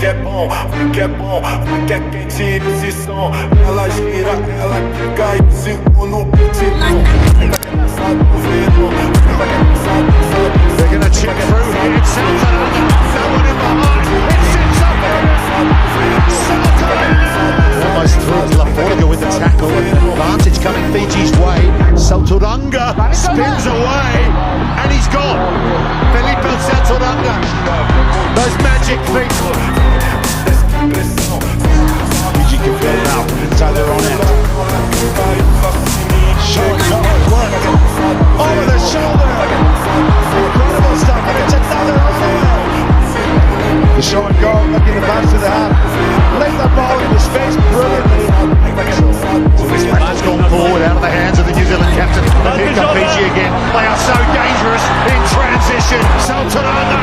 é bom, que é bom, que é quente esse som. Ela gira, ela quica e cinco no pitbull. They're going to chip through here. It's Sauturaga. Someone in behind. It sits up there. Sauturaga. Almost through to Laforga with the tackle. Advantage coming Fiji's way. Sauturaga spins away. And he's gone. Filipe Sauturaga. Those magic feet. Fiji can build up. So they're on it. Short goal. Worked. Over the shoulder. Incredible stuff. And it's another run. The short goal. Looking to bounce to the half. Laid the ball into space brilliantly. That's gone forward out of the hands of the New Zealand captain. And here come Fiji again. They are so dangerous in transition. Sauturaga